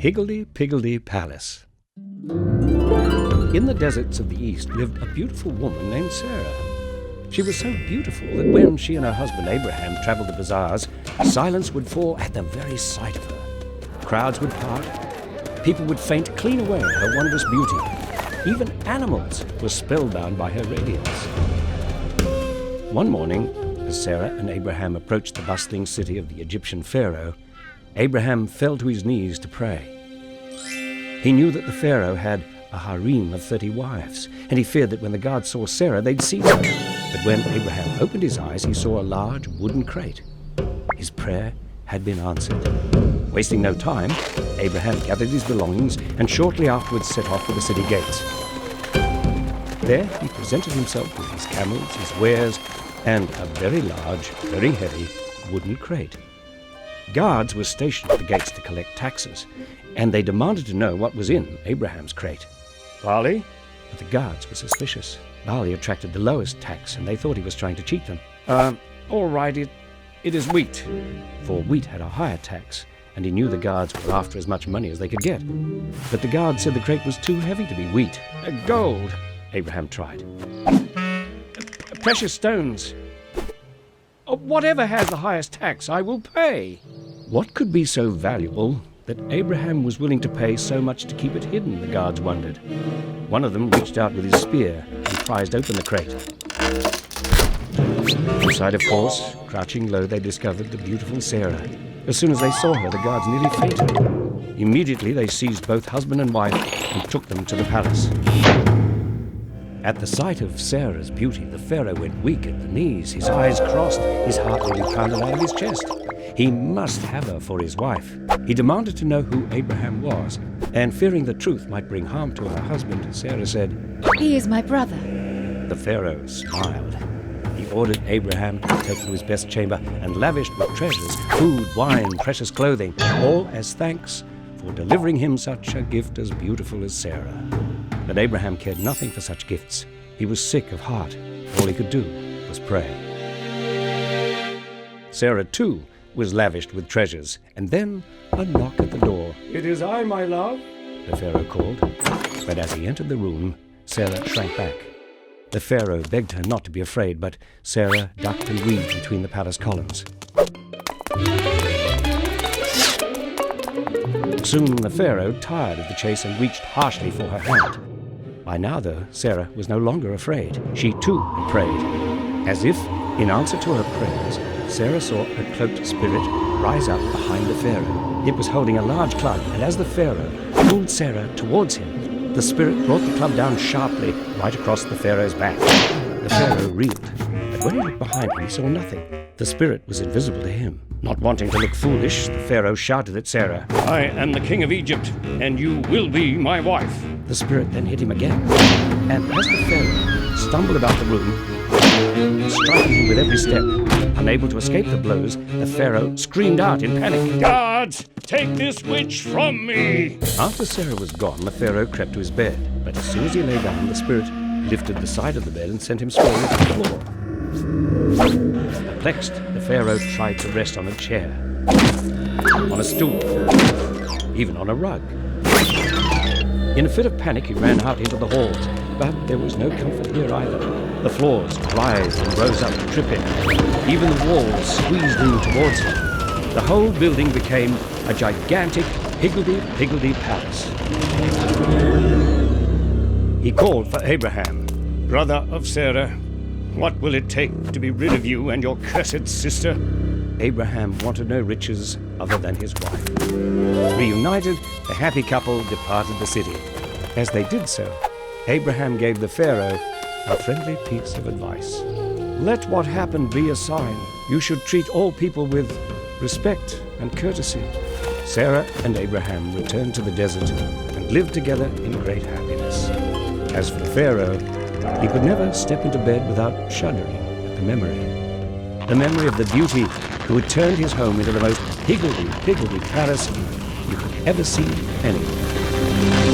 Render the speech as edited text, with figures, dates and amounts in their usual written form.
Higgledy Piggledy Palace. In the deserts of the east lived a beautiful woman named Sarah. She was so beautiful that when she and her husband Abraham travelled the bazaars, silence would fall at the very sight of her. Crowds would part, people would faint clean away at her wondrous beauty. Even animals were spellbound by her radiance. One morning, as Sarah and Abraham approached the bustling city of the Egyptian Pharaoh, Abraham fell to his knees to pray. He knew that the Pharaoh had a harem of 30 wives, and he feared that when the guards saw Sarah, they'd seize her. But when Abraham opened his eyes, he saw a large wooden crate. His prayer had been answered. Wasting no time, Abraham gathered his belongings and shortly afterwards set off for the city gates. There he presented himself with his camels, his wares, and a very large, very heavy wooden crate. Guards were stationed at the gates to collect taxes, and they demanded to know what was in Abraham's crate. Barley? But the guards were suspicious. Barley attracted the lowest tax, and they thought he was trying to cheat them. All right, it is wheat. For wheat had a higher tax, and he knew the guards were after as much money as they could get. But the guards said the crate was too heavy to be wheat. Gold, Abraham tried. Precious stones. Whatever has the highest tax, I will pay. What could be so valuable that Abraham was willing to pay so much to keep it hidden, the guards wondered. One of them reached out with his spear and prized open the crate. Inside, of course, crouching low, they discovered the beautiful Sarah. As soon as they saw her, the guards nearly fainted. Immediately, they seized both husband and wife and took them to the palace. At the sight of Sarah's beauty, the Pharaoh went weak at the knees. His eyes crossed, his heart nearly pounded out of his chest. He must have her for his wife. He demanded to know who Abraham was, and fearing the truth might bring harm to her husband, Sarah said, "He is my brother." The Pharaoh smiled. He ordered Abraham to be taken to his best chamber and lavished with treasures, food, wine, precious clothing, all as thanks for delivering him such a gift as beautiful as Sarah. But Abraham cared nothing for such gifts. He was sick of heart. All he could do was pray. Sarah, too, was lavished with treasures, and then a knock at the door. "It is I, my love," the Pharaoh called. But as he entered the room, Sarah shrank back. The Pharaoh begged her not to be afraid, but Sarah ducked and weaved between the palace columns. Soon the Pharaoh tired of the chase and reached harshly for her hand. By now, though, Sarah was no longer afraid. She, too, had prayed. As if, in answer to her prayers, Sarah saw a cloaked spirit rise up behind the Pharaoh. It was holding a large club, and as the Pharaoh pulled Sarah towards him, the spirit brought the club down sharply right across the Pharaoh's back. The Pharaoh reeled, but when he looked behind him, he saw nothing. The spirit was invisible to him. Not wanting to look foolish, the Pharaoh shouted at Sarah, "I am the king of Egypt, and you will be my wife." The spirit then hit him again, and as the Pharaoh stumbled about the room, striking him with every step, unable to escape the blows, the Pharaoh screamed out in panic, "Guards, take this witch from me!" After Sarah was gone, the Pharaoh crept to his bed, but as soon as he lay down, the spirit lifted the side of the bed and sent him sprawling to the floor. Perplexed, the Pharaoh tried to rest on a chair, on a stool, even on a rug. In a fit of panic, he ran out into the halls, but there was no comfort here either. The floors writhed and rose up to trip him. Even the walls squeezed in towards him. The whole building became a gigantic Higgledy-Piggledy palace. He called for Abraham. "Brother of Sarah, what will it take to be rid of you and your cursed sister?" Abraham wanted no riches other than his wife. Reunited, the happy couple departed the city. As they did so, Abraham gave the Pharaoh a friendly piece of advice. "Let what happened be a sign. You should treat all people with respect and courtesy." Sarah and Abraham returned to the desert and lived together in great happiness. As for the Pharaoh, he could never step into bed without shuddering at the memory of the beauty who had turned his home into the most Higgledy-Piggledy palace you could ever see anywhere.